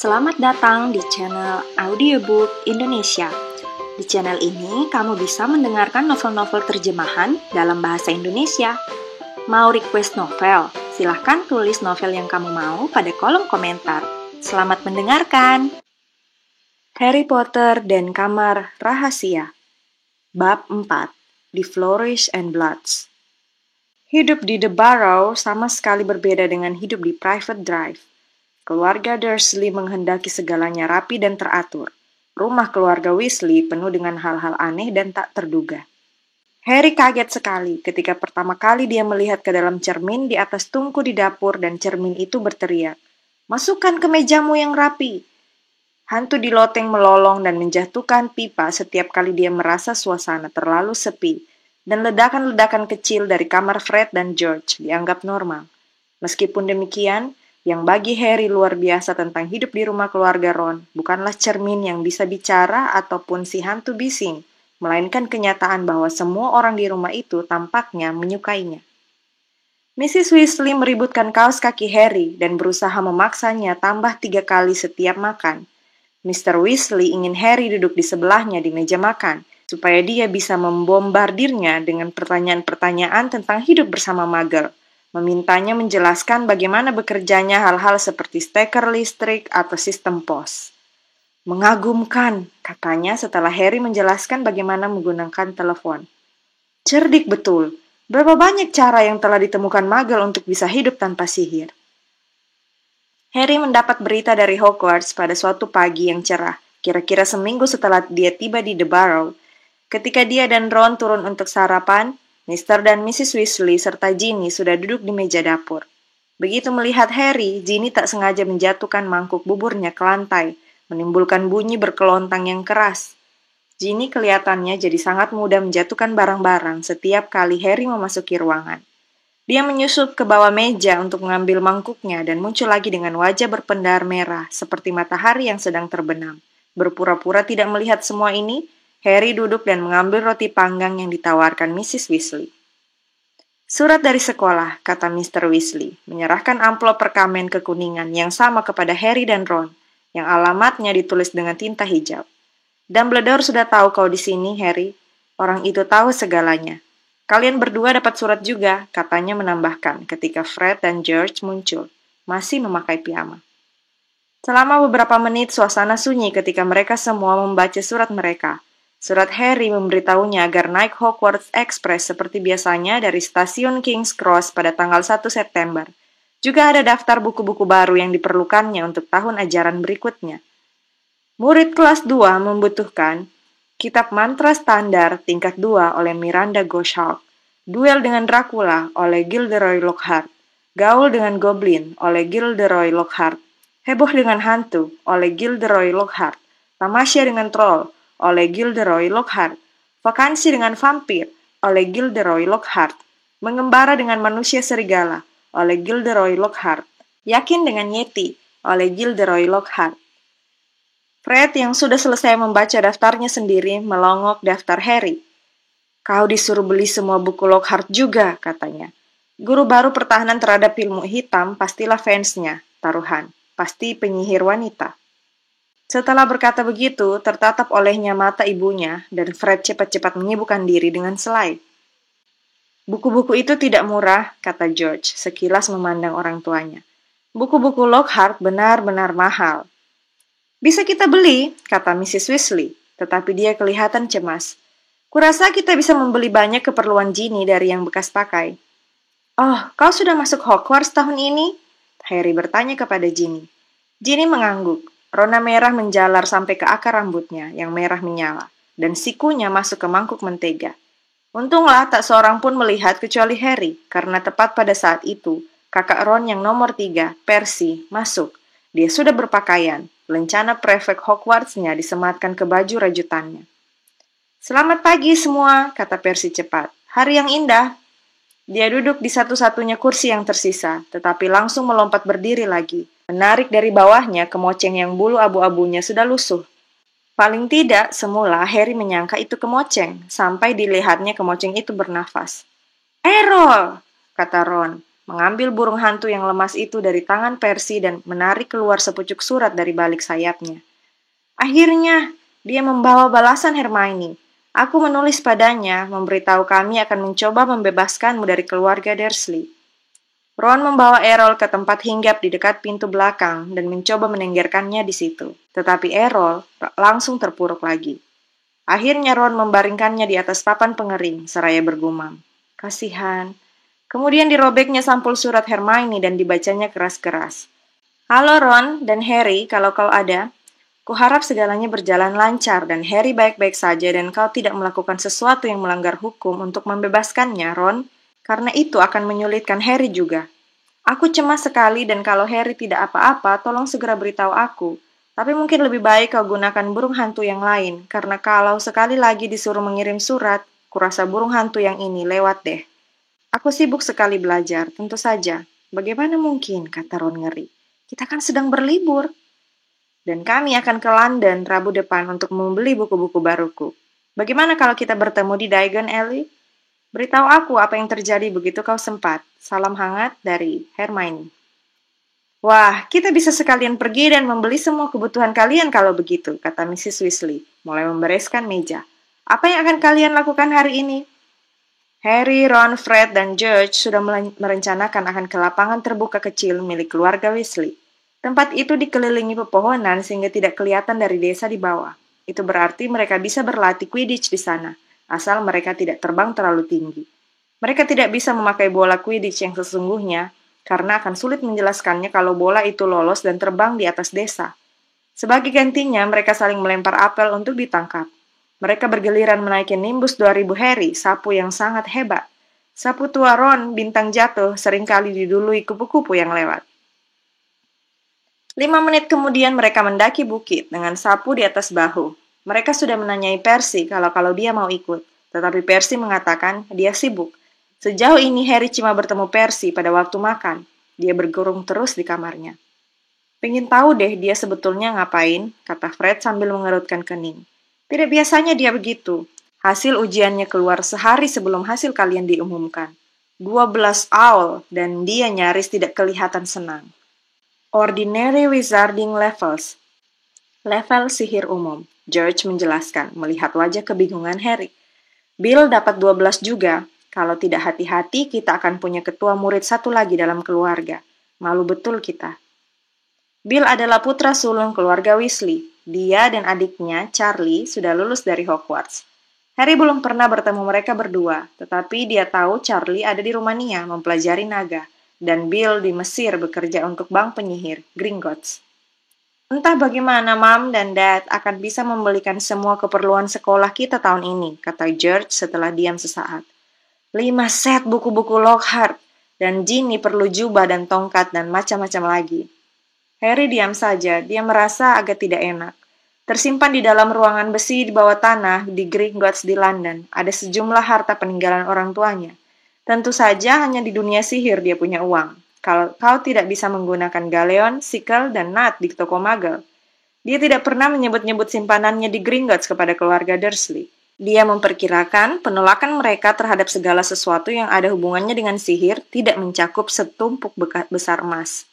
Selamat datang di channel Audiobook Indonesia. Di channel ini, kamu bisa mendengarkan novel-novel terjemahan dalam bahasa Indonesia. Mau request novel? Silahkan tulis novel yang kamu mau pada kolom komentar. Selamat mendengarkan! Harry Potter dan Kamar Rahasia Bab 4 The Flourish and Bloods. Hidup di The Burrow sama sekali berbeda dengan hidup di Private Drive. Keluarga Dursley menghendaki segalanya rapi dan teratur. Rumah keluarga Weasley penuh dengan hal-hal aneh dan tak terduga. Harry kaget sekali ketika pertama kali dia melihat ke dalam cermin di atas tungku di dapur dan cermin itu berteriak, "Masukkan ke mejamu yang rapi!" Hantu di loteng melolong dan menjatuhkan pipa setiap kali dia merasa suasana terlalu sepi, dan ledakan-ledakan kecil dari kamar Fred dan George dianggap normal. Meskipun demikian, yang bagi Harry luar biasa tentang hidup di rumah keluarga Ron bukanlah cermin yang bisa bicara ataupun si hantu bising, melainkan kenyataan bahwa semua orang di rumah itu tampaknya menyukainya. Mrs. Weasley meributkan kaos kaki Harry dan berusaha memaksanya tambah 3 kali setiap makan. Mr. Weasley ingin Harry duduk di sebelahnya di meja makan, supaya dia bisa membombardirnya dengan pertanyaan-pertanyaan tentang hidup bersama Muggle. Memintanya menjelaskan bagaimana bekerjanya hal-hal seperti steker listrik atau sistem pos. "Mengagumkan," katanya setelah Harry menjelaskan bagaimana menggunakan telepon. "Cerdik betul. Berapa banyak cara yang telah ditemukan Muggle untuk bisa hidup tanpa sihir?" Harry mendapat berita dari Hogwarts pada suatu pagi yang cerah, kira-kira seminggu setelah dia tiba di The Burrow. Ketika dia dan Ron turun untuk sarapan, Mr. dan Mrs. Weasley serta Ginny sudah duduk di meja dapur. Begitu melihat Harry, Ginny tak sengaja menjatuhkan mangkuk buburnya ke lantai, menimbulkan bunyi berkelontang yang keras. Ginny kelihatannya jadi sangat mudah menjatuhkan barang-barang setiap kali Harry memasuki ruangan. Dia menyusup ke bawah meja untuk mengambil mangkuknya dan muncul lagi dengan wajah berpendar merah seperti matahari yang sedang terbenam. Berpura-pura tidak melihat semua ini, Harry duduk dan mengambil roti panggang yang ditawarkan Mrs. Weasley. "Surat dari sekolah," kata Mr. Weasley, menyerahkan amplop perkamen kekuningan yang sama kepada Harry dan Ron, yang alamatnya ditulis dengan tinta hijau. "Dumbledore sudah tahu kau di sini, Harry. Orang itu tahu segalanya. Kalian berdua dapat surat juga," katanya menambahkan ketika Fred dan George muncul, masih memakai piyama. Selama beberapa menit suasana sunyi ketika mereka semua membaca surat mereka. Surat Harry memberitahunya agar naik Hogwarts Express seperti biasanya dari stasiun King's Cross pada tanggal 1 September. Juga ada daftar buku-buku baru yang diperlukannya untuk tahun ajaran berikutnya. Murid kelas 2 membutuhkan Kitab Mantra Standar tingkat 2 oleh Miranda Goshawk, Duel dengan Dracula oleh Gilderoy Lockhart, Gaul dengan Goblin oleh Gilderoy Lockhart, Heboh dengan Hantu oleh Gilderoy Lockhart, Tamasya dengan Troll oleh Gilderoy Lockhart, Vakansi dengan Vampir oleh Gilderoy Lockhart, Mengembara dengan Manusia Serigala oleh Gilderoy Lockhart, Yakin dengan Yeti oleh Gilderoy Lockhart. Fred yang sudah selesai membaca daftarnya sendiri melongok daftar Harry. "Kau disuruh beli semua buku Lockhart juga," katanya. "Guru baru pertahanan terhadap ilmu hitam pastilah fansnya, taruhan. Pasti penyihir wanita." Setelah berkata begitu, tertatap olehnya mata ibunya, dan Fred cepat-cepat menyibukkan diri dengan selai. "Buku-buku itu tidak murah," kata George, sekilas memandang orang tuanya. "Buku-buku Lockhart benar-benar mahal." "Bisa kita beli," kata Mrs. Weasley, tetapi dia kelihatan cemas. "Kurasa kita bisa membeli banyak keperluan Ginny dari yang bekas pakai." "Oh, kau sudah masuk Hogwarts tahun ini?" Harry bertanya kepada Ginny. Ginny mengangguk. Rona merah menjalar sampai ke akar rambutnya yang merah menyala, dan sikunya masuk ke mangkuk mentega. Untunglah tak seorang pun melihat kecuali Harry, karena tepat pada saat itu, kakak Ron yang nomor 3, Percy, masuk. Dia sudah berpakaian, lencana prefek Hogwarts-nya disematkan ke baju rajutannya. "Selamat pagi semua," kata Percy cepat. "Hari yang indah." Dia duduk di satu-satunya kursi yang tersisa, tetapi langsung melompat berdiri lagi, menarik dari bawahnya kemoceng yang bulu abu-abunya sudah lusuh. Paling tidak, semula Harry menyangka itu kemoceng, sampai dilihatnya kemoceng itu bernafas. "Errol!" kata Ron, mengambil burung hantu yang lemas itu dari tangan Percy dan menarik keluar sepucuk surat dari balik sayapnya. Akhirnya, dia membawa balasan Hermione. Aku menulis padanya, memberitahu kami akan mencoba membebaskanmu dari keluarga Dursley. Ron membawa Errol ke tempat hinggap di dekat pintu belakang dan mencoba menenggerkannya di situ. Tetapi Errol langsung terpuruk lagi. Akhirnya Ron membaringkannya di atas papan pengering, seraya bergumam. Kasihan. Kemudian dirobeknya sampul surat Hermione dan dibacanya keras-keras. Halo Ron dan Harry, kalau kau ada. Kuharap segalanya berjalan lancar dan Harry baik-baik saja dan kau tidak melakukan sesuatu yang melanggar hukum untuk membebaskannya, Ron. Karena itu akan menyulitkan Harry juga. Aku cemas sekali dan kalau Harry tidak apa-apa, tolong segera beritahu aku. Tapi mungkin lebih baik kau gunakan burung hantu yang lain, karena kalau sekali lagi disuruh mengirim surat, kurasa burung hantu yang ini lewat deh. Aku sibuk sekali belajar, tentu saja. Bagaimana mungkin, kata Ron ngeri. Kita kan sedang berlibur. Dan kami akan ke London Rabu depan untuk membeli buku-buku baruku. Bagaimana kalau kita bertemu di Diagon Alley? Beritahu aku apa yang terjadi begitu kau sempat. Salam hangat dari Hermione. Wah, kita bisa sekalian pergi dan membeli semua kebutuhan kalian kalau begitu, kata Mrs. Weasley, mulai membereskan meja. Apa yang akan kalian lakukan hari ini? Harry, Ron, Fred, dan George sudah merencanakan akan ke lapangan terbuka kecil milik keluarga Weasley. Tempat itu dikelilingi pepohonan sehingga tidak kelihatan dari desa di bawah. Itu berarti mereka bisa berlatih Quidditch di sana, asal mereka tidak terbang terlalu tinggi. Mereka tidak bisa memakai bola Quidditch yang sesungguhnya, karena akan sulit menjelaskannya kalau bola itu lolos dan terbang di atas desa. Sebagai gantinya, mereka saling melempar apel untuk ditangkap. Mereka bergiliran menaiki Nimbus 2000 Harry, sapu yang sangat hebat. Sapu tua Ron, bintang jatuh, seringkali didului kupu-kupu yang lewat. 5 menit kemudian mereka mendaki bukit dengan sapu di atas bahu. Mereka sudah menanyai Percy kalau dia mau ikut, tetapi Percy mengatakan dia sibuk. Sejauh ini Harry cuma bertemu Percy pada waktu makan. Dia bergurung terus di kamarnya. Pengen tahu deh dia sebetulnya ngapain, kata Fred sambil mengerutkan kening. Tidak biasanya dia begitu. Hasil ujiannya keluar sehari sebelum hasil kalian diumumkan. 12 aul dan dia nyaris tidak kelihatan senang. Ordinary Wizarding Levels. Level sihir umum. George menjelaskan, melihat wajah kebingungan Harry. Bill dapat 12 juga. Kalau tidak hati-hati, kita akan punya ketua murid satu lagi dalam keluarga. Malu betul kita. Bill adalah putra sulung keluarga Weasley. Dia dan adiknya, Charlie, sudah lulus dari Hogwarts. Harry belum pernah bertemu mereka berdua, tetapi dia tahu Charlie ada di Rumania mempelajari naga, dan Bill di Mesir bekerja untuk bank penyihir, Gringotts. Entah bagaimana Mom dan Dad akan bisa membelikan semua keperluan sekolah kita tahun ini, kata George setelah diam sesaat. 5 set buku-buku Lockhart, dan Ginny perlu jubah dan tongkat dan macam-macam lagi. Harry diam saja, dia merasa agak tidak enak. Tersimpan di dalam ruangan besi di bawah tanah di Gringotts di London, ada sejumlah harta peninggalan orang tuanya. Tentu saja hanya di dunia sihir dia punya uang. Kalau kau tidak bisa menggunakan galeon, sikel, dan nut di toko magel. Dia tidak pernah menyebut-nyebut simpanannya di Gringotts kepada keluarga Dursley. Dia memperkirakan penolakan mereka terhadap segala sesuatu yang ada hubungannya dengan sihir tidak mencakup setumpuk besar emas.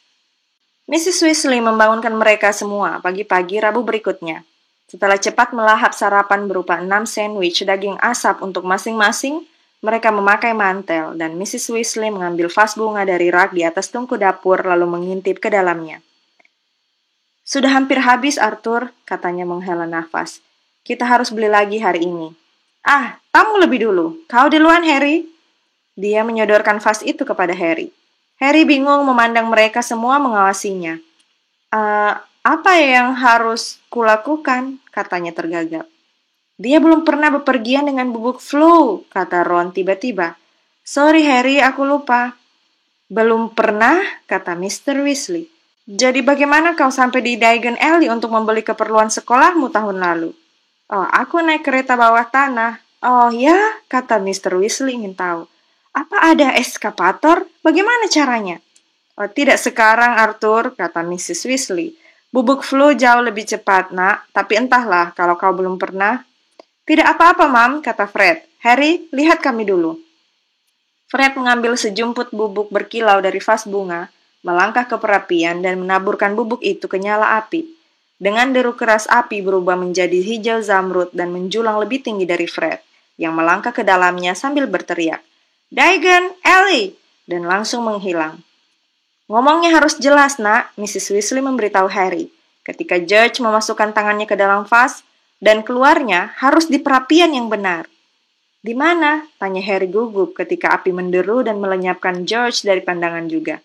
Mrs. Weasley membangunkan mereka semua pagi-pagi Rabu berikutnya. Setelah cepat melahap sarapan berupa 6 sandwich daging asap untuk masing-masing, mereka memakai mantel, dan Mrs. Weasley mengambil vas bunga dari rak di atas tungku dapur lalu mengintip ke dalamnya. Sudah hampir habis, Arthur, katanya menghela nafas. Kita harus beli lagi hari ini. Ah, tamu lebih dulu. Kau duluan, Harry. Dia menyodorkan vas itu kepada Harry. Harry bingung memandang mereka semua mengawasinya. Apa yang harus kulakukan? Katanya tergagap. Dia belum pernah bepergian dengan bubuk flu, kata Ron tiba-tiba. Sorry Harry, aku lupa. Belum pernah, kata Mr. Weasley. Jadi bagaimana kau sampai di Diagon Alley untuk membeli keperluan sekolahmu tahun lalu? Oh, aku naik kereta bawah tanah. Oh ya, kata Mr. Weasley ingin tahu. Apa ada eskapator? Bagaimana caranya? Oh, tidak sekarang, Arthur, kata Mrs. Weasley. Bubuk flu jauh lebih cepat, nak. Tapi entahlah, kalau kau belum pernah. Tidak apa-apa, Mam, kata Fred. Harry, lihat kami dulu. Fred mengambil sejumput bubuk berkilau dari vas bunga, melangkah ke perapian dan menaburkan bubuk itu ke nyala api. Dengan deru keras api berubah menjadi hijau zamrud dan menjulang lebih tinggi dari Fred, yang melangkah ke dalamnya sambil berteriak, "Dagon, Ellie!" dan langsung menghilang. "Ngomongnya harus jelas, nak," Mrs. Weasley memberitahu Harry. Ketika George memasukkan tangannya ke dalam vas, dan keluarnya harus di perapian yang benar. "Di mana?" tanya Harry gugup ketika api menderu dan melenyapkan George dari pandangan juga.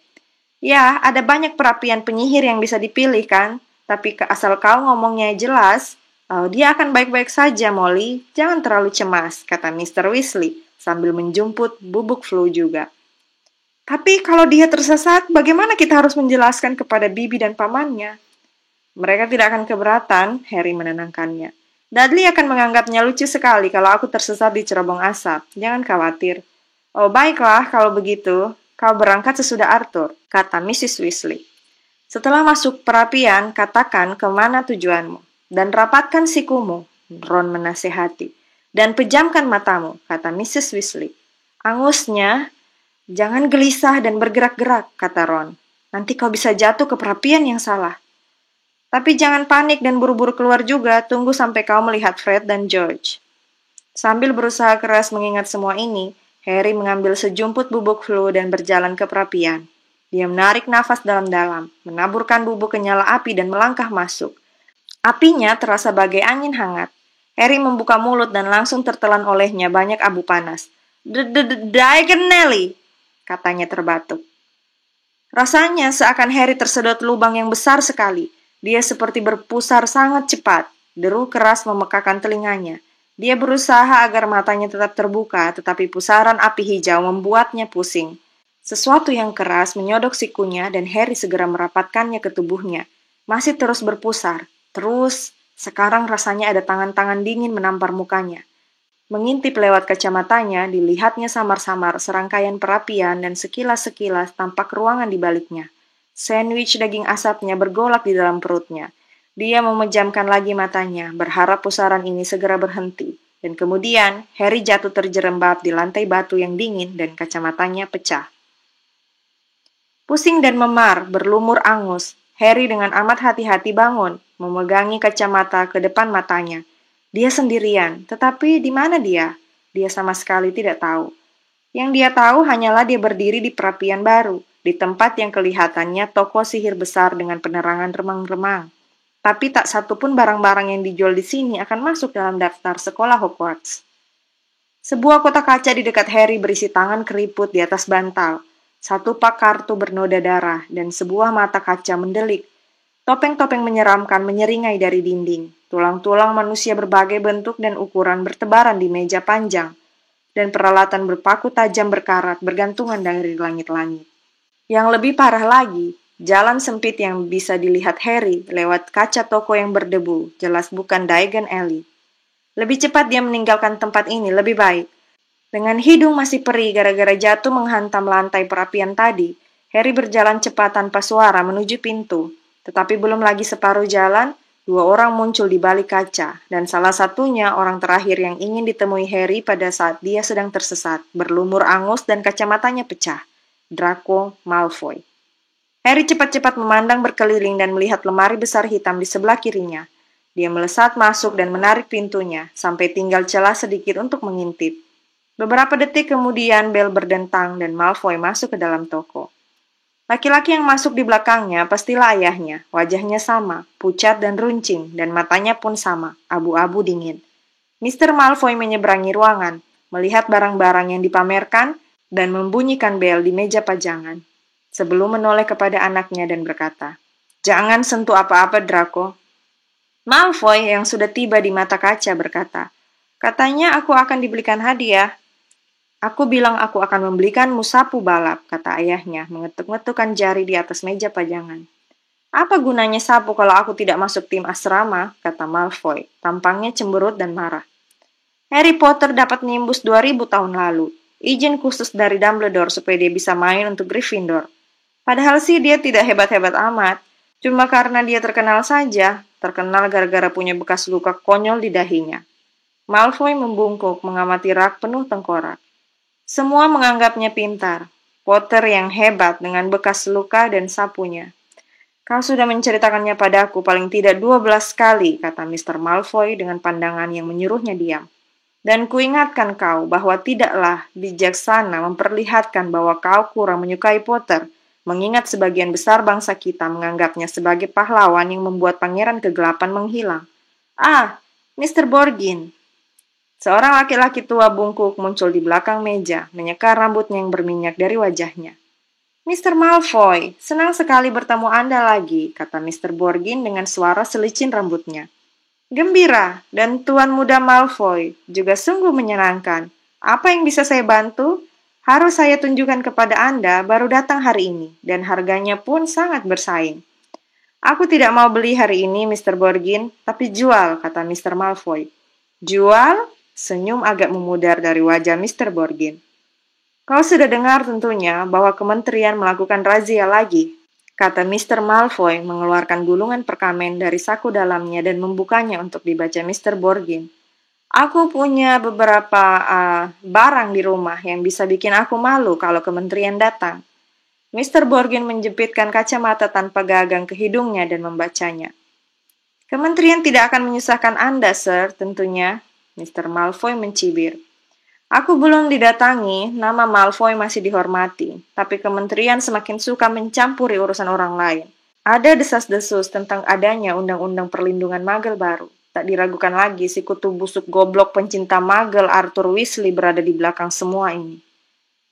"Ya, ada banyak perapian penyihir yang bisa dipilih kan? Tapi asal kau ngomongnya jelas, dia akan baik-baik saja, Molly. Jangan terlalu cemas," kata Mr. Weasley sambil menjumput bubuk flu juga. "Tapi kalau dia tersesat, bagaimana kita harus menjelaskan kepada Bibi dan pamannya?" "Mereka tidak akan keberatan," Harry menenangkannya. "Dudley akan menganggapnya lucu sekali kalau aku tersesat di cerobong asap. Jangan khawatir." "Oh, baiklah kalau begitu. Kau berangkat sesudah Arthur," kata Mrs. Weasley. "Setelah masuk perapian, katakan kemana tujuanmu. Dan rapatkan sikumu," Ron menasehati. "Dan pejamkan matamu," kata Mrs. Weasley. "Angusnya, jangan gelisah dan bergerak-gerak," kata Ron. "Nanti kau bisa jatuh ke perapian yang salah. Tapi jangan panik dan buru-buru keluar juga, tunggu sampai kau melihat Fred dan George." Sambil berusaha keras mengingat semua ini, Harry mengambil sejumput bubuk flu dan berjalan ke perapian. Dia menarik nafas dalam-dalam, menaburkan bubuk ke nyala api dan melangkah masuk. Apinya terasa bagai angin hangat. Harry membuka mulut dan langsung tertelan olehnya banyak abu panas. "Diagon Nelly," katanya terbatuk. Rasanya seakan Harry tersedot lubang yang besar sekali. Dia seperti berpusar sangat cepat. Deru keras memekakan telinganya. Dia berusaha agar matanya tetap terbuka, tetapi pusaran api hijau membuatnya pusing. Sesuatu yang keras menyodok sikunya dan Harry segera merapatkannya ke tubuhnya. Masih terus berpusar. Terus, sekarang rasanya ada tangan-tangan dingin menampar mukanya. Mengintip lewat kacamatanya, dilihatnya samar-samar serangkaian perapian dan sekilas-sekilas tampak ruangan di baliknya. Sandwich daging asapnya bergolak di dalam perutnya. Dia memejamkan lagi matanya, berharap pusaran ini segera berhenti. Dan kemudian, Harry jatuh terjerembab di lantai batu yang dingin dan kacamatanya pecah. Pusing dan memar, berlumur angus, Harry dengan amat hati-hati bangun, memegangi kacamata ke depan matanya. Dia sendirian, tetapi di mana dia? Dia sama sekali tidak tahu. Yang dia tahu hanyalah dia berdiri di perapian baru, di tempat yang kelihatannya toko sihir besar dengan penerangan remang-remang. Tapi tak satu pun barang-barang yang dijual di sini akan masuk dalam daftar sekolah Hogwarts. Sebuah kotak kaca di dekat Harry berisi tangan keriput di atas bantal, satu pak kartu bernoda darah, dan sebuah mata kaca mendelik. Topeng-topeng menyeramkan menyeringai dari dinding. Tulang-tulang manusia berbagai bentuk dan ukuran bertebaran di meja panjang, dan peralatan berpaku tajam berkarat bergantungan dari langit-langit. Yang lebih parah lagi, jalan sempit yang bisa dilihat Harry lewat kaca toko yang berdebu, jelas bukan Diagon Alley. Lebih cepat dia meninggalkan tempat ini, lebih baik. Dengan hidung masih perih gara-gara jatuh menghantam lantai perapian tadi, Harry berjalan cepat tanpa suara menuju pintu. Tetapi belum lagi separuh jalan, dua orang muncul di balik kaca, dan salah satunya orang terakhir yang ingin ditemui Harry pada saat dia sedang tersesat, berlumur angus dan kacamatanya pecah. Draco Malfoy. Harry cepat-cepat memandang berkeliling dan melihat lemari besar hitam di sebelah kirinya. Dia melesat masuk dan menarik pintunya, sampai tinggal celah sedikit untuk mengintip. Beberapa detik kemudian bel berdentang dan Malfoy masuk ke dalam toko. Laki-laki yang masuk di belakangnya pastilah ayahnya. Wajahnya sama, pucat dan runcing, dan matanya pun sama, abu-abu dingin. Mr. Malfoy menyeberangi ruangan, melihat barang-barang yang dipamerkan, dan membunyikan bel di meja pajangan. Sebelum menoleh kepada anaknya dan berkata, "Jangan sentuh apa-apa, Draco." Malfoy yang sudah tiba di mata kaca berkata, "Katanya aku akan dibelikan hadiah." "Aku bilang aku akan membelikanmu sapu balap," kata ayahnya, mengetuk-ngetukkan jari di atas meja pajangan. "Apa gunanya sapu kalau aku tidak masuk tim asrama?" kata Malfoy, tampangnya cemberut dan marah. "Harry Potter dapat nimbus 2000 tahun lalu, izin khusus dari Dumbledore supaya dia bisa main untuk Gryffindor. Padahal sih dia tidak hebat-hebat amat, cuma karena dia terkenal saja, terkenal gara-gara punya bekas luka konyol di dahinya." Malfoy membungkuk mengamati rak penuh tengkorak. Semua menganggapnya pintar. Potter yang hebat dengan bekas luka dan sapunya. Kau sudah menceritakannya padaku paling tidak 12 kali, kata Mr. Malfoy dengan pandangan yang menyuruhnya diam. Dan kuingatkan kau bahwa tidaklah bijaksana memperlihatkan bahwa kau kurang menyukai Potter, mengingat sebagian besar bangsa kita menganggapnya sebagai pahlawan yang membuat pangeran kegelapan menghilang. Ah, Mr. Borgin. Seorang laki-laki tua bungkuk muncul di belakang meja, menyekar rambutnya yang berminyak dari wajahnya. Mr. Malfoy, senang sekali bertemu Anda lagi, kata Mr. Borgin dengan suara selicin rambutnya. Gembira, dan Tuan Muda Malfoy juga sungguh menyenangkan. Apa yang bisa saya bantu? Harus saya tunjukkan kepada Anda baru datang hari ini, dan harganya pun sangat bersaing. Aku tidak mau beli hari ini, Mr. Borgin, tapi jual, kata Mr. Malfoy. Jual? Senyum agak memudar dari wajah Mr. Borgin. Kau sudah dengar tentunya bahwa kementerian melakukan razia lagi, kata Mr. Malfoy mengeluarkan gulungan perkamen dari saku dalamnya dan membukanya untuk dibaca Mr. Borgin. Aku punya beberapa barang di rumah yang bisa bikin aku malu kalau kementerian datang. Mr. Borgin menjepitkan kacamata tanpa gagang ke hidungnya dan membacanya. Kementerian tidak akan menyusahkan Anda, Sir, tentunya. Mr. Malfoy mencibir. Aku belum didatangi, nama Malfoy masih dihormati, tapi kementerian semakin suka mencampuri urusan orang lain. Ada desas-desus tentang adanya undang-undang perlindungan magel baru. Tak diragukan lagi si kutu busuk goblok pencinta magel Arthur Weasley berada di belakang semua ini.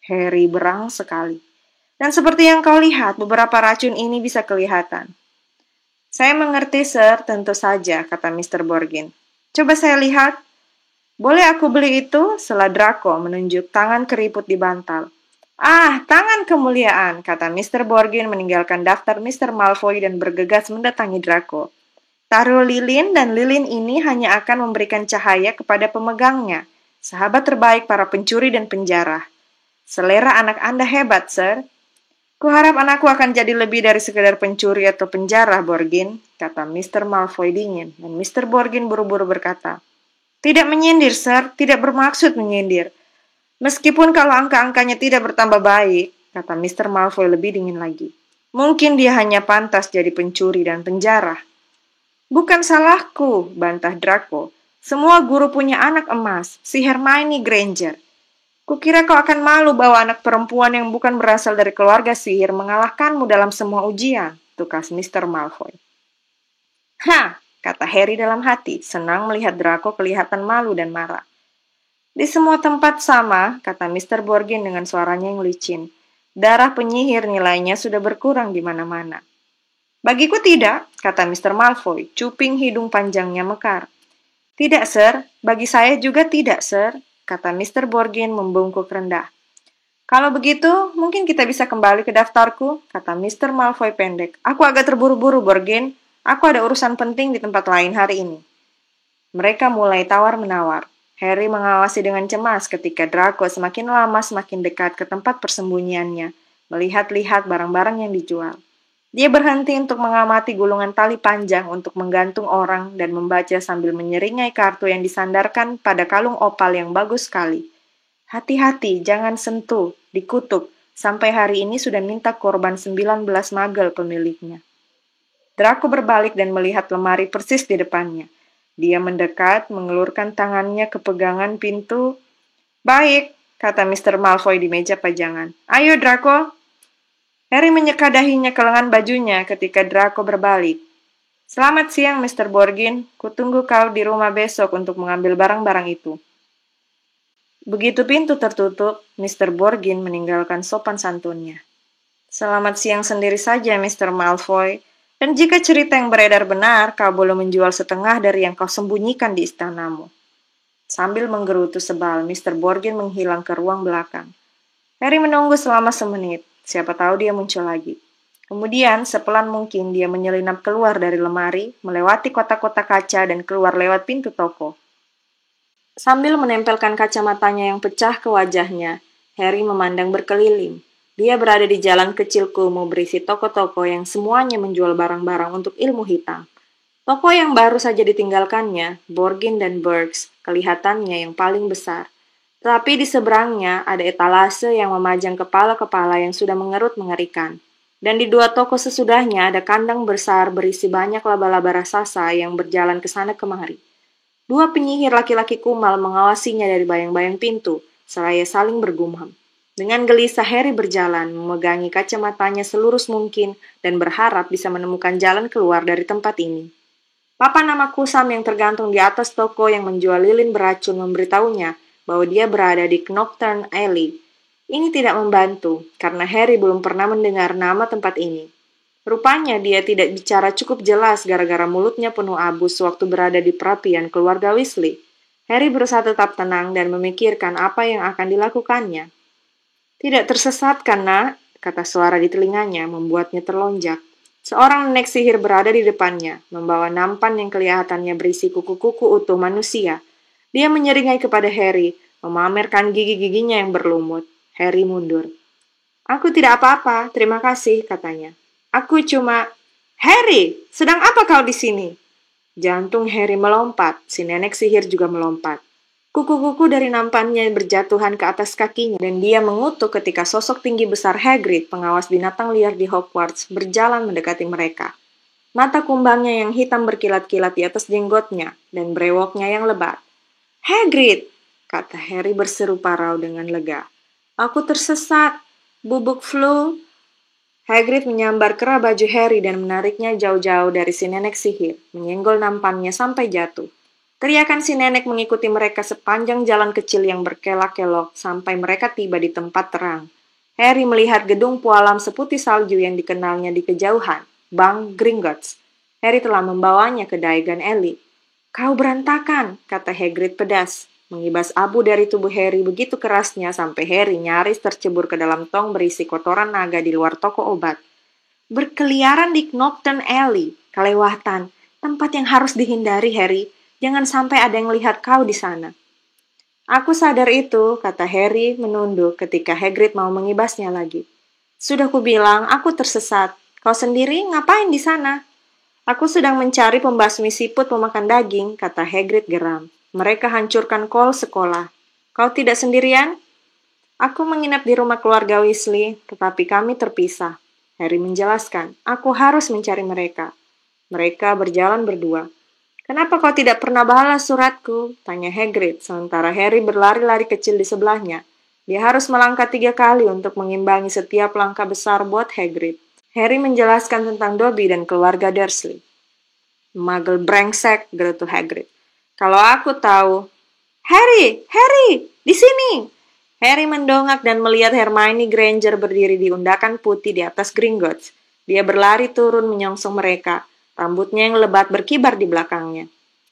Harry berang sekali. Dan seperti yang kau lihat, beberapa racun ini bisa kelihatan. Saya mengerti, Sir, tentu saja, kata Mr. Borgin. Coba saya lihat. Boleh aku beli itu? Sela Draco menunjuk tangan keriput di bantal. Ah, tangan kemuliaan, kata Mr. Borgin meninggalkan daftar Mr. Malfoy dan bergegas mendatangi Draco. Taruh lilin dan lilin ini hanya akan memberikan cahaya kepada pemegangnya, sahabat terbaik para pencuri dan penjara. Selera anak Anda hebat, Sir. Kuharap anakku akan jadi lebih dari sekedar pencuri atau penjara, Borgin, kata Mr. Malfoy dingin, dan Mr. Borgin buru-buru berkata, Tidak menyindir, Sir. Tidak bermaksud menyindir. Meskipun kalau angka-angkanya tidak bertambah baik, kata Mr. Malfoy lebih dingin lagi. Mungkin dia hanya pantas jadi pencuri dan penjara. Bukan salahku, bantah Draco. Semua guru punya anak emas, si Hermione Granger. Kukira kau akan malu bahwa anak perempuan yang bukan berasal dari keluarga sihir mengalahkanmu dalam semua ujian, tukas Mr. Malfoy. Hah! Kata Harry dalam hati, senang melihat Draco kelihatan malu dan marah. Di semua tempat sama, kata Mr. Borgin dengan suaranya yang licin. Darah penyihir nilainya sudah berkurang di mana-mana. Bagiku tidak, kata Mr. Malfoy, cuping hidung panjangnya mekar. Tidak, Sir. Bagi saya juga tidak, Sir, kata Mr. Borgin membungkuk rendah. Kalau begitu, mungkin kita bisa kembali ke daftarku, kata Mr. Malfoy pendek. Aku agak terburu-buru, Borgin. Aku ada urusan penting di tempat lain hari ini. Mereka mulai tawar-menawar. Harry mengawasi dengan cemas ketika Draco semakin lama semakin dekat ke tempat persembunyiannya, melihat-lihat barang-barang yang dijual. Dia berhenti untuk mengamati gulungan tali panjang untuk menggantung orang dan membaca sambil menyeringai kartu yang disandarkan pada kalung opal yang bagus sekali. Hati-hati, jangan sentuh, dikutuk. Sampai hari ini sudah minta korban 19 magel pemiliknya. Draco berbalik dan melihat lemari persis di depannya. Dia mendekat, mengelurkan tangannya ke pegangan pintu. Baik, kata Mr. Malfoy di meja pajangan. Ayo, Draco. Harry menyeka dahinya ke lengan bajunya ketika Draco berbalik. Selamat siang, Mr. Borgin. Kutunggu kau di rumah besok untuk mengambil barang-barang itu. Begitu pintu tertutup, Mr. Borgin meninggalkan sopan santunnya. Selamat siang sendiri saja, Mr. Malfoy. Dan jika cerita yang beredar benar, kau boleh menjual setengah dari yang kau sembunyikan di istanamu. Sambil menggerutu sebal, Mr. Borgin menghilang ke ruang belakang. Harry menunggu selama semenit. Siapa tahu dia muncul lagi. Kemudian, sepelan mungkin dia menyelinap keluar dari lemari, melewati kotak-kotak kaca dan keluar lewat pintu toko. Sambil menempelkan kacamatanya yang pecah ke wajahnya, Harry memandang berkeliling. Dia berada di jalan kecil kumuh berisi toko-toko yang semuanya menjual barang-barang untuk ilmu hitam. Toko yang baru saja ditinggalkannya, Borgin dan Burkes, kelihatannya yang paling besar. Tapi di seberangnya ada etalase yang memajang kepala-kepala yang sudah mengerut mengerikan. Dan di dua toko sesudahnya ada kandang besar berisi banyak laba-laba raksasa yang berjalan ke sana kemari. Dua penyihir laki-laki kumal mengawasinya dari bayang-bayang pintu, seraya saling bergumam. Dengan gelisah Harry berjalan, memegangi kacamatanya selurus mungkin dan berharap bisa menemukan jalan keluar dari tempat ini. Papan nama kusam yang tergantung di atas toko yang menjual lilin beracun memberitahunya bahwa dia berada di Knockturn Alley. Ini tidak membantu, karena Harry belum pernah mendengar nama tempat ini. Rupanya dia tidak bicara cukup jelas gara-gara mulutnya penuh abu sewaktu berada di perapian keluarga Weasley. Harry berusaha tetap tenang dan memikirkan apa yang akan dilakukannya. Tidak tersesat karena, kata suara di telinganya membuatnya terlonjak. Seorang nenek sihir berada di depannya, membawa nampan yang kelihatannya berisi kuku-kuku utuh manusia. Dia menyeringai kepada Harry, memamerkan gigi-giginya yang berlumut. Harry mundur. Aku tidak apa-apa, terima kasih, katanya. Aku cuma... Harry, sedang apa kau di sini? Jantung Harry melompat, si nenek sihir juga melompat. Kuku-kuku dari nampannya berjatuhan ke atas kakinya, dan dia mengutuk ketika sosok tinggi besar Hagrid, pengawas binatang liar di Hogwarts, berjalan mendekati mereka. Mata kumbangnya yang hitam berkilat-kilat di atas jenggotnya, dan brewoknya yang lebat. Hagrid, kata Harry berseru parau dengan lega. Aku tersesat, bubuk flu. Hagrid menyambar kerah baju Harry dan menariknya jauh-jauh dari si nenek sihir, menyenggol nampannya sampai jatuh. Teriakan si nenek mengikuti mereka sepanjang jalan kecil yang berkelak-kelok sampai mereka tiba di tempat terang. Harry melihat gedung pualam seputih salju yang dikenalnya di kejauhan, Bank Gringotts. Harry telah membawanya ke Diagon Alley. Kau berantakan, kata Hagrid pedas, mengibas abu dari tubuh Harry begitu kerasnya sampai Harry nyaris tercebur ke dalam tong berisi kotoran naga di luar toko obat. Berkeliaran di Knockturn Alley, kelewatan, tempat yang harus dihindari, Harry. Jangan sampai ada yang lihat kau di sana. Aku sadar itu, kata Harry menunduk ketika Hagrid mau mengibasnya lagi. Sudah kubilang, aku tersesat. Kau sendiri ngapain di sana? Aku sedang mencari pembasmi siput pemakan daging, kata Hagrid geram. Mereka hancurkan kol sekolah. Kau tidak sendirian? Aku menginap di rumah keluarga Weasley, tetapi kami terpisah. Harry menjelaskan, aku harus mencari mereka. Mereka berjalan berdua. Kenapa kau tidak pernah balas suratku? Tanya Hagrid, sementara Harry berlari-lari kecil di sebelahnya. Dia harus melangkah 3 kali untuk mengimbangi setiap langkah besar buat Hagrid. Harry menjelaskan tentang Dobby dan keluarga Dursley. Muggle brengsek, gerutu Hagrid. Kalau aku tahu... Harry! Di sini! Harry mendongak dan melihat Hermione Granger berdiri di undakan putih di atas Gringotts. Dia berlari turun menyongsong mereka. Rambutnya yang lebat berkibar di belakangnya.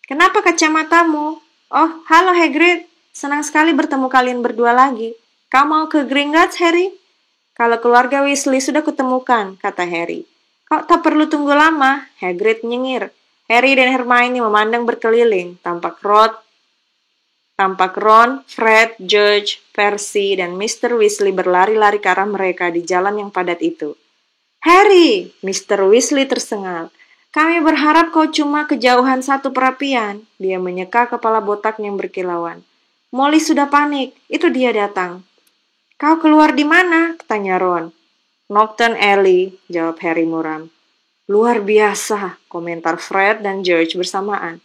Kenapa kacamatamu? Oh, halo Hagrid. Senang sekali bertemu kalian berdua lagi. Kau mau ke Gringotts, Harry? Kalau keluarga Weasley sudah kutemukan, kata Harry. Kau tak perlu tunggu lama, Hagrid nyengir. Harry dan Hermione memandang berkeliling, tampak Ron, Fred, George, Percy, dan Mr. Weasley berlari-lari ke arah mereka di jalan yang padat itu. Harry, Mr. Weasley tersengal. Kami berharap kau cuma kejauhan satu perapian. Dia menyeka kepala botaknya yang berkilauan. Molly sudah panik, itu dia datang. Kau keluar di mana? Tanya Ron. Knockturn Alley, jawab Harry muram. Luar biasa, komentar Fred dan George bersamaan.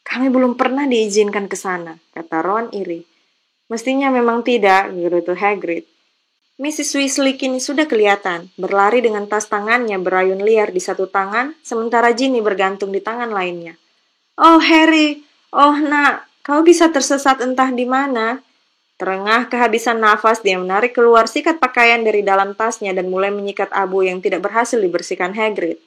Kami belum pernah diizinkan ke sana, kata Ron iri. Mestinya memang tidak, gerutu Hagrid. Mrs. Weasley kini sudah kelihatan, berlari dengan tas tangannya berayun liar di satu tangan, sementara Ginny bergantung di tangan lainnya. Oh Harry, oh nak, kau bisa tersesat entah di mana. Terengah kehabisan nafas, dia menarik keluar sikat pakaian dari dalam tasnya dan mulai menyikat abu yang tidak berhasil dibersihkan Hagrid.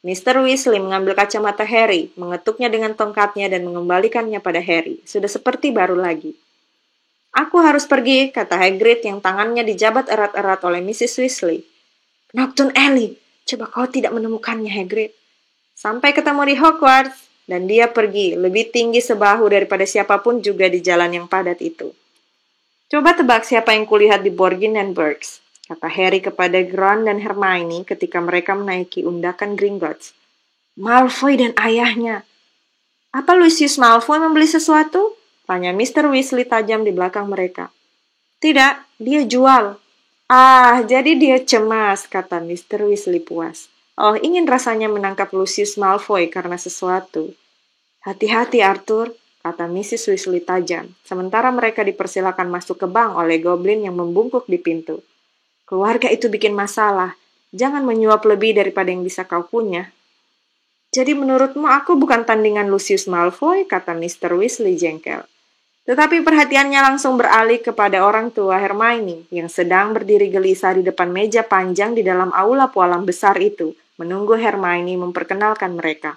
Mr. Weasley mengambil kacamata Harry, mengetuknya dengan tongkatnya dan mengembalikannya pada Harry, sudah seperti baru lagi. Aku harus pergi, kata Hagrid yang tangannya dijabat erat-erat oleh Mrs. Weasley. Knockturn Alley, coba kau tidak menemukannya, Hagrid. Sampai ketemu di Hogwarts, dan dia pergi, lebih tinggi sebahu daripada siapapun juga di jalan yang padat itu. Coba tebak siapa yang kulihat di Borgin and Burkes, kata Harry kepada Ron dan Hermione ketika mereka menaiki undakan Gringotts. Malfoy dan ayahnya. Apa Lucius Malfoy membeli sesuatu? Tanya Mr. Weasley tajam di belakang mereka. Tidak, dia jual. Ah, jadi dia cemas, kata Mr. Weasley puas. Oh, ingin rasanya menangkap Lucius Malfoy karena sesuatu. Hati-hati, Arthur, kata Mrs. Weasley tajam, sementara mereka dipersilakan masuk ke bank oleh goblin yang membungkuk di pintu. Keluarga itu bikin masalah. Jangan menyuap lebih daripada yang bisa kau punya. Jadi menurutmu aku bukan tandingan Lucius Malfoy, kata Mr. Weasley jengkel. Tetapi perhatiannya langsung beralih kepada orang tua Hermione yang sedang berdiri gelisah di depan meja panjang di dalam aula pualam besar itu, menunggu Hermione memperkenalkan mereka.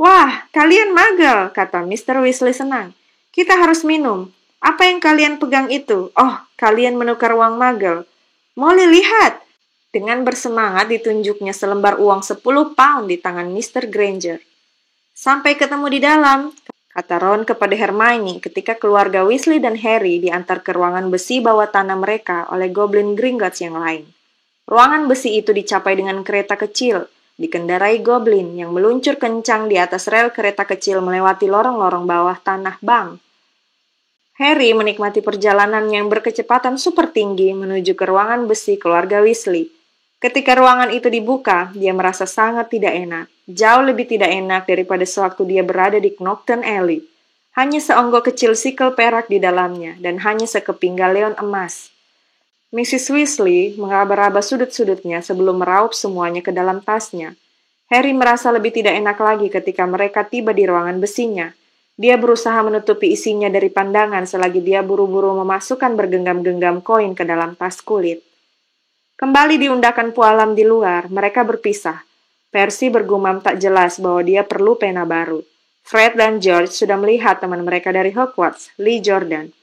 Wah, kalian magel, kata Mr. Weasley senang. Kita harus minum. Apa yang kalian pegang itu? Oh, kalian menukar uang magel. Molly, lihat! Dengan bersemangat ditunjuknya selembar uang 10 pound di tangan Mr. Granger. Sampai ketemu di dalam, kata Ron kepada Hermione ketika keluarga Weasley dan Harry diantar ke ruangan besi bawah tanah mereka oleh Goblin Gringotts yang lain. Ruangan besi itu dicapai dengan kereta kecil, dikendarai Goblin yang meluncur kencang di atas rel kereta kecil melewati lorong-lorong bawah tanah bank. Harry menikmati perjalanan yang berkecepatan super tinggi menuju ke ruangan besi keluarga Weasley. Ketika ruangan itu dibuka, dia merasa sangat tidak enak. Jauh lebih tidak enak daripada sewaktu dia berada di Knockton Alley. Hanya seonggok kecil sikel perak di dalamnya, dan hanya sekeping galeon emas. Mrs. Weasley meraba-raba sudut-sudutnya sebelum meraup semuanya ke dalam tasnya. Harry merasa lebih tidak enak lagi ketika mereka tiba di ruangan besinya. Dia berusaha menutupi isinya dari pandangan selagi dia buru-buru memasukkan bergenggam-genggam koin ke dalam tas kulit. Kembali diundangkan pualam di luar, mereka berpisah. Percy bergumam tak jelas bahwa dia perlu pena baru. Fred dan George sudah melihat teman mereka dari Hogwarts, Lee Jordan.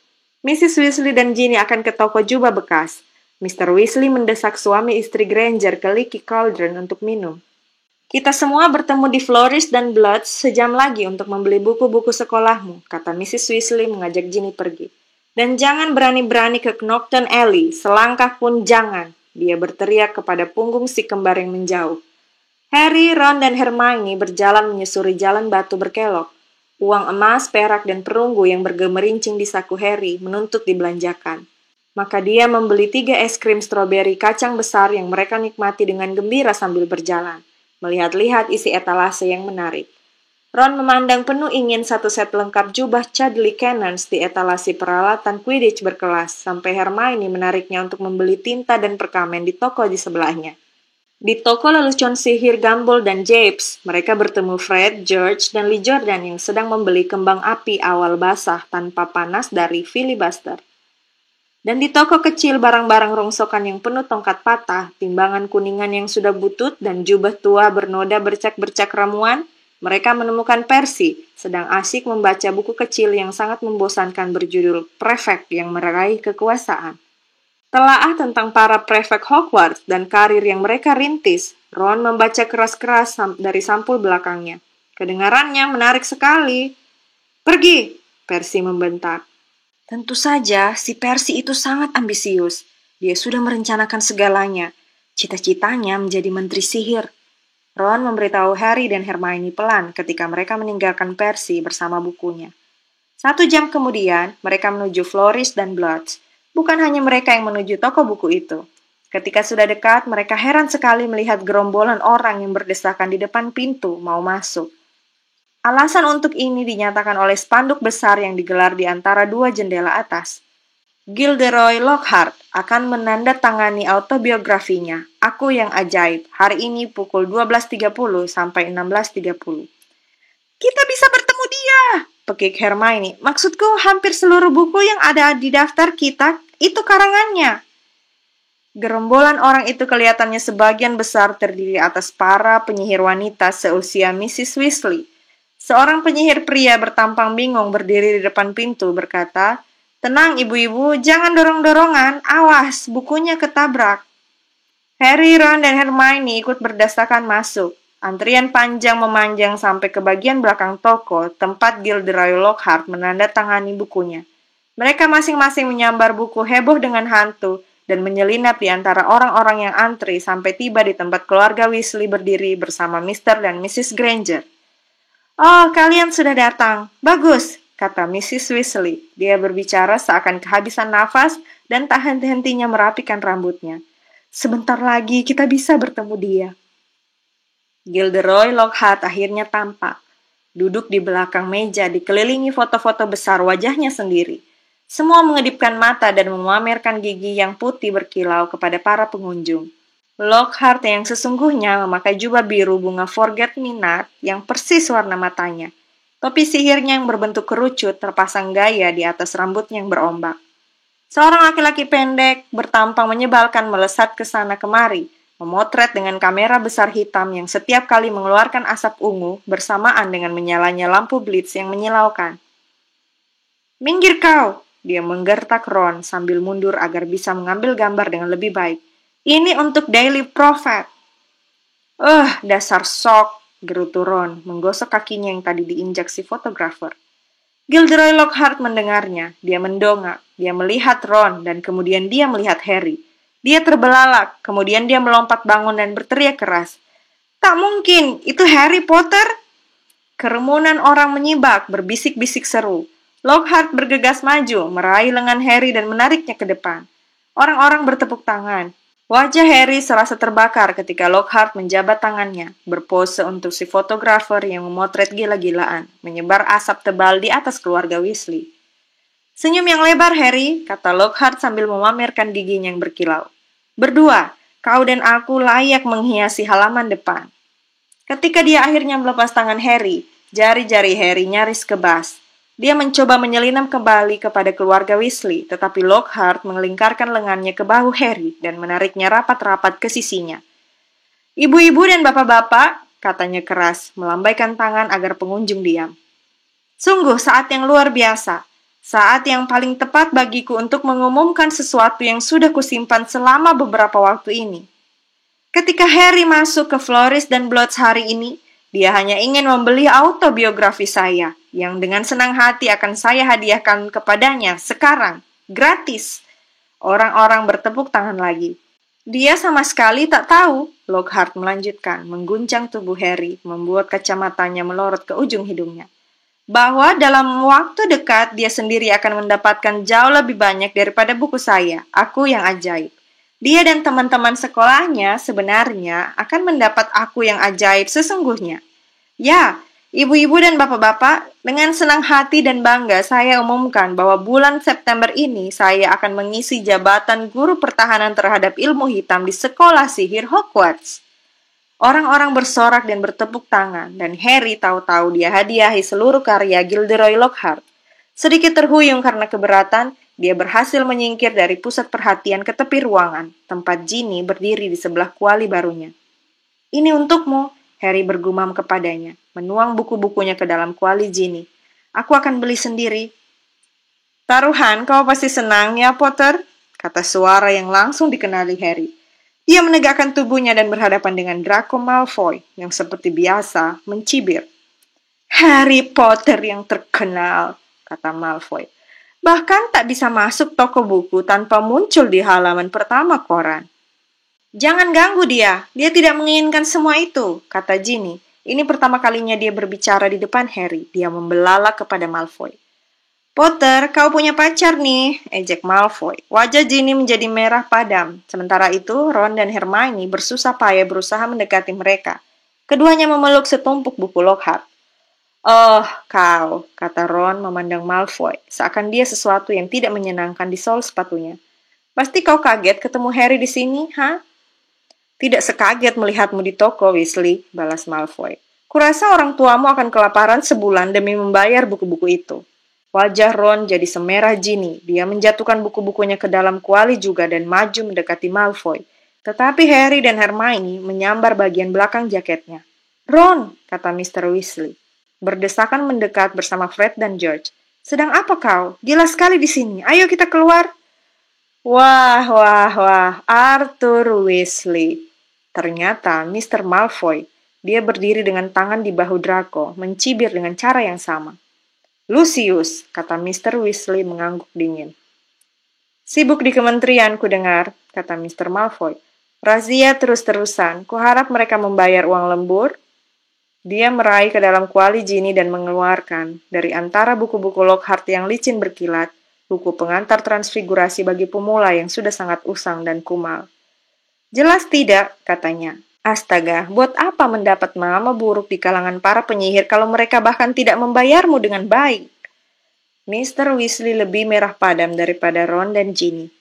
Mrs. Weasley dan Ginny akan ke toko jubah bekas. Mr. Weasley mendesak suami istri Granger ke Leaky Cauldron untuk minum. Kita semua bertemu di Flourish dan Bloods sejam lagi untuk membeli buku-buku sekolahmu, kata Mrs. Weasley mengajak Ginny pergi. Dan jangan berani-berani ke Knockton Alley, selangkah pun jangan. Dia berteriak kepada punggung si kembar yang menjauh. Harry, Ron, dan Hermione berjalan menyusuri jalan batu berkelok. Uang emas, perak, dan perunggu yang bergemerincing di saku Harry menuntut dibelanjakan. Maka dia membeli 3 es krim stroberi kacang besar yang mereka nikmati dengan gembira sambil berjalan. Melihat-lihat isi etalase yang menarik. Ron memandang penuh ingin satu set lengkap jubah Chudley Cannons di etalase peralatan Quidditch berkelas, sampai Hermione menariknya untuk membeli tinta dan perkamen di toko di sebelahnya. Di toko lelucon sihir Gumball dan Japes, mereka bertemu Fred, George, dan Lee Jordan yang sedang membeli kembang api awal basah tanpa panas dari filibuster. Dan di toko kecil barang-barang rongsokan yang penuh tongkat patah, timbangan kuningan yang sudah butut, dan jubah tua bernoda bercak-bercak ramuan, mereka menemukan Percy, sedang asyik membaca buku kecil yang sangat membosankan berjudul Prefect yang meraih kekuasaan. Telaah tentang para prefek Hogwarts dan karir yang mereka rintis, Ron membaca keras-keras dari sampul belakangnya. Kedengarannya menarik sekali. Pergi, Percy membentak. Tentu saja, si Percy itu sangat ambisius. Dia sudah merencanakan segalanya. Cita-citanya menjadi menteri sihir. Ron memberitahu Harry dan Hermione pelan ketika mereka meninggalkan Percy bersama bukunya. 1 jam kemudian, mereka menuju Flourish dan Bloods. Bukan hanya mereka yang menuju toko buku itu. Ketika sudah dekat, mereka heran sekali melihat gerombolan orang yang berdesakan di depan pintu mau masuk. Alasan untuk ini dinyatakan oleh spanduk besar yang digelar di antara 2 jendela atas. Gilderoy Lockhart akan menandatangani autobiografinya, Aku yang Ajaib, hari ini pukul 12.30 sampai 16.30. Kita bisa bertemu dia, pekik Hermione. Maksudku, hampir seluruh buku yang ada di daftar kita, itu karangannya. Gerombolan orang itu kelihatannya sebagian besar terdiri atas para penyihir wanita seusia Mrs. Weasley. Seorang penyihir pria bertampang bingung berdiri di depan pintu berkata, Tenang ibu-ibu, jangan dorong-dorongan, awas, bukunya ketabrak. Harry, Ron, dan Hermione ikut berdesakan masuk. Antrian panjang memanjang sampai ke bagian belakang toko, tempat Gilderoy Lockhart menandatangani bukunya. Mereka masing-masing menyambar buku heboh dengan hantu, dan menyelinap di antara orang-orang yang antri sampai tiba di tempat keluarga Weasley berdiri bersama Mr. dan Mrs. Granger. Oh, kalian sudah datang. Bagus, kata Mrs. Weasley. Dia berbicara seakan kehabisan nafas dan tak henti-hentinya merapikan rambutnya. Sebentar lagi kita bisa bertemu dia. Gilderoy Lockhart akhirnya tampak. Duduk di belakang meja dikelilingi foto-foto besar wajahnya sendiri. Semua mengedipkan mata dan memamerkan gigi yang putih berkilau kepada para pengunjung. Lockhart yang sesungguhnya memakai jubah biru bunga forget-me-not yang persis warna matanya. Topi sihirnya yang berbentuk kerucut terpasang gaya di atas rambutnya yang berombak. Seorang laki-laki pendek, bertampang menyebalkan melesat ke sana kemari, memotret dengan kamera besar hitam yang setiap kali mengeluarkan asap ungu bersamaan dengan menyalanya lampu blitz yang menyilaukan. "Minggir kau!" Dia menggertak Ron sambil mundur agar bisa mengambil gambar dengan lebih baik. "Ini untuk Daily Prophet." Dasar sok!" gerutu Ron, menggosok kakinya yang tadi diinjak si fotografer. Gilderoy Lockhart mendengarnya. Dia mendongak. Dia melihat Ron, dan kemudian dia melihat Harry. Dia terbelalak, kemudian dia melompat bangun dan berteriak keras. "Tak mungkin, itu Harry Potter!" Kerumunan orang menyibak, berbisik-bisik seru. Lockhart bergegas maju, meraih lengan Harry dan menariknya ke depan. Orang-orang bertepuk tangan. Wajah Harry serasa terbakar ketika Lockhart menjabat tangannya, berpose untuk si fotografer yang memotret gila-gilaan, menyebar asap tebal di atas keluarga Weasley. "Senyum yang lebar, Harry," kata Lockhart sambil memamerkan giginya yang berkilau. "Berdua, kau dan aku layak menghiasi halaman depan." Ketika dia akhirnya melepas tangan Harry, jari-jari Harry nyaris kebas. Dia mencoba menyelinap kembali kepada keluarga Weasley, tetapi Lockhart mengelingkarkan lengannya ke bahu Harry dan menariknya rapat-rapat ke sisinya. "Ibu-ibu dan bapak-bapak," katanya keras, melambaikan tangan agar pengunjung diam. "Sungguh saat yang luar biasa. Saat yang paling tepat bagiku untuk mengumumkan sesuatu yang sudah kusimpan selama beberapa waktu ini. Ketika Harry masuk ke Flourish dan Blotts hari ini, dia hanya ingin membeli autobiografi saya, yang dengan senang hati akan saya hadiahkan kepadanya sekarang, gratis." Orang-orang bertepuk tangan lagi. "Dia sama sekali tak tahu," Lockhart melanjutkan, mengguncang tubuh Harry, membuat kacamatanya melorot ke ujung hidungnya, "bahwa dalam waktu dekat dia sendiri akan mendapatkan jauh lebih banyak daripada buku saya, Aku yang Ajaib. Dia dan teman-teman sekolahnya sebenarnya akan mendapat Aku yang Ajaib sesungguhnya. Ya, ibu-ibu dan bapak-bapak, dengan senang hati dan bangga saya umumkan bahwa bulan September ini saya akan mengisi jabatan guru pertahanan terhadap ilmu hitam di sekolah sihir Hogwarts." Orang-orang bersorak dan bertepuk tangan, dan Harry tahu-tahu dia hadiahi seluruh karya Gilderoy Lockhart. Sedikit terhuyung karena keberatan, dia berhasil menyingkir dari pusat perhatian ke tepi ruangan, tempat Ginny berdiri di sebelah kuali barunya. "Ini untukmu," Harry bergumam kepadanya, menuang buku-bukunya ke dalam kuali Ginny. "Aku akan beli sendiri." "Taruhan, kau pasti senang ya, Potter?" kata suara yang langsung dikenali Harry. Dia menegakkan tubuhnya dan berhadapan dengan Draco Malfoy, yang seperti biasa mencibir. "Harry Potter yang terkenal," kata Malfoy. "Bahkan tak bisa masuk toko buku tanpa muncul di halaman pertama koran." "Jangan ganggu dia tidak menginginkan semua itu," kata Ginny. Ini pertama kalinya dia berbicara di depan Harry. Dia membelalak kepada Malfoy. "Potter, kau punya pacar nih," ejek Malfoy. Wajah Ginny menjadi merah padam. Sementara itu, Ron dan Hermione bersusah payah berusaha mendekati mereka. Keduanya memeluk setumpuk buku Lockhart. "Oh, kau," kata Ron memandang Malfoy, seakan dia sesuatu yang tidak menyenangkan di sol sepatunya. "Pasti kau kaget ketemu Harry di sini, ha?" "Tidak sekaget melihatmu di toko, Weasley," balas Malfoy. "Kurasa orang tuamu akan kelaparan sebulan demi membayar buku-buku itu." Wajah Ron jadi semerah Ginny. Dia menjatuhkan buku-bukunya ke dalam kuali juga dan maju mendekati Malfoy. Tetapi Harry dan Hermione menyambar bagian belakang jaketnya. "Ron," kata Mr. Weasley, berdesakan mendekat bersama Fred dan George. "Sedang apa kau? Gila sekali di sini. Ayo kita keluar." Wah, Arthur Weasley. Ternyata Mr. Malfoy. Dia berdiri dengan tangan di bahu Draco, mencibir dengan cara yang sama. "Lucius," kata Mr. Weasley mengangguk dingin. "Sibuk di kementerian, ku dengar," kata Mr. Malfoy. "Razia terus-terusan. Kuharap mereka membayar uang lembur." Dia meraih ke dalam kuali Ginny dan mengeluarkan, dari antara buku-buku Lockhart yang licin berkilat, buku pengantar transfigurasi bagi pemula yang sudah sangat usang dan kumal. Jelas tidak, katanya. Astaga, buat apa mendapat nama buruk di kalangan para penyihir kalau mereka bahkan tidak membayarmu dengan baik? Mr. Weasley lebih merah padam daripada Ron dan Ginny.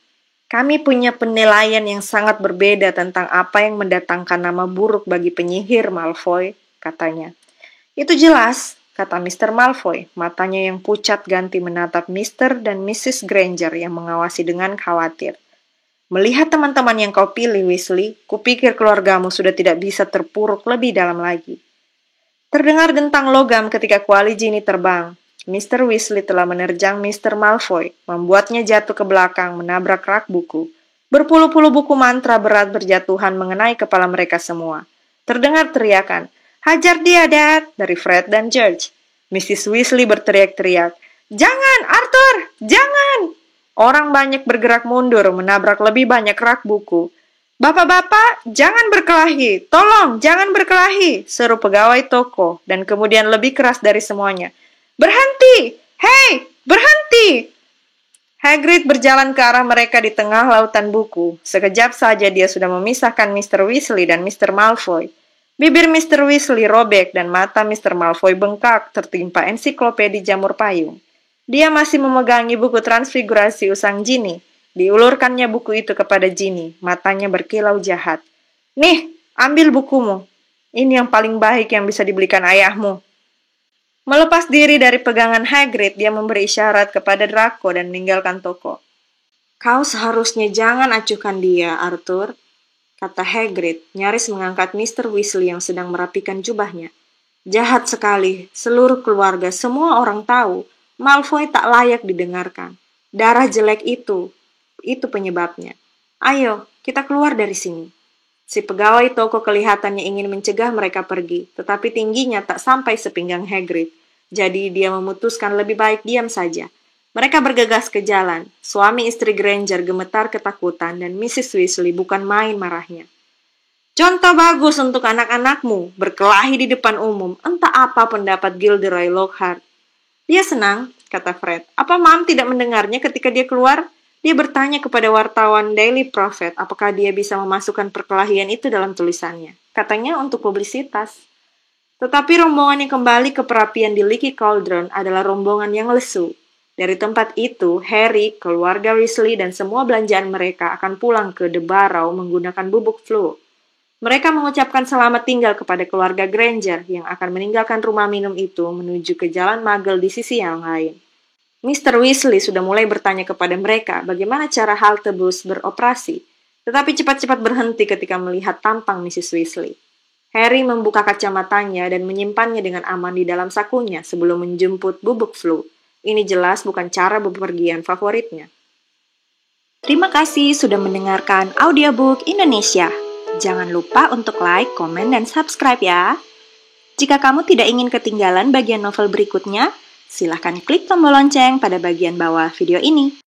Kami punya penilaian yang sangat berbeda tentang apa yang mendatangkan nama buruk bagi penyihir, Malfoy, katanya. Itu jelas, kata Mr. Malfoy, matanya yang pucat ganti menatap Mr. dan Mrs. Granger yang mengawasi dengan khawatir. Melihat teman-teman yang kau pilih, Weasley, kupikir keluargamu sudah tidak bisa terpuruk lebih dalam lagi. Terdengar dentang logam ketika kuali Ginny terbang. Mr. Weasley telah menerjang Mr. Malfoy, membuatnya jatuh ke belakang menabrak rak buku. Berpuluh-puluh buku mantra berat berjatuhan mengenai kepala mereka semua. Terdengar teriakan, "Hajar dia, Dad!" dari Fred dan George. Mrs. Weasley berteriak-teriak, "Jangan, Arthur! Jangan!" Orang banyak bergerak mundur, menabrak lebih banyak rak buku. "Bapak-bapak, jangan berkelahi! Tolong, jangan berkelahi!" seru pegawai toko, dan kemudian lebih keras dari semuanya. "Berhenti! Hei, berhenti!" Hagrid berjalan ke arah mereka di tengah lautan buku. Sekejap saja dia sudah memisahkan Mr. Weasley dan Mr. Malfoy. Bibir Mr. Weasley robek dan mata Mr. Malfoy bengkak tertimpa ensiklopedi jamur payung. Dia masih memegangi buku transfigurasi usang Ginny. Diulurkannya buku itu kepada Ginny, matanya berkilau jahat. "Nih, ambil bukumu. Ini yang paling baik yang bisa dibelikan ayahmu." Melepas diri dari pegangan Hagrid, dia memberi isyarat kepada Draco dan meninggalkan toko. "Kau seharusnya jangan acuhkan dia, Arthur," kata Hagrid, nyaris mengangkat Mr. Weasley yang sedang merapikan jubahnya. "Jahat sekali, seluruh keluarga, semua orang tahu. Malfoy tak layak didengarkan. Darah jelek itu penyebabnya. Ayo, kita keluar dari sini." Si pegawai toko kelihatannya ingin mencegah mereka pergi, tetapi tingginya tak sampai sepinggang Hagrid. Jadi dia memutuskan lebih baik diam saja. Mereka bergegas ke jalan. Suami istri Granger gemetar ketakutan dan Mrs. Weasley bukan main marahnya. "Contoh bagus untuk anak-anakmu, berkelahi di depan umum. Entah apa pendapat Gilderoy Lockhart." "Dia senang," kata Fred. "Apa Mam tidak mendengarnya ketika dia keluar?" Dia bertanya kepada wartawan Daily Prophet apakah dia bisa memasukkan perkelahian itu dalam tulisannya. Katanya untuk publisitas. Tetapi rombongan yang kembali ke perapian di Leaky Cauldron adalah rombongan yang lesu. Dari tempat itu, Harry, keluarga Weasley, dan semua belanjaan mereka akan pulang ke The Barrow menggunakan bubuk flu. Mereka mengucapkan selamat tinggal kepada keluarga Granger yang akan meninggalkan rumah minum itu menuju ke jalan Muggle di sisi yang lain. Mr. Weasley sudah mulai bertanya kepada mereka bagaimana cara halte bus beroperasi, tetapi cepat-cepat berhenti ketika melihat tampang Mrs. Weasley. Harry membuka kacamatanya dan menyimpannya dengan aman di dalam sakunya sebelum menjemput bubuk flu. Ini jelas bukan cara bepergian favoritnya. Terima kasih sudah mendengarkan audiobook Indonesia. Jangan lupa untuk like, komen, dan subscribe ya. Jika kamu tidak ingin ketinggalan bagian novel berikutnya, silahkan klik tombol lonceng pada bagian bawah video ini.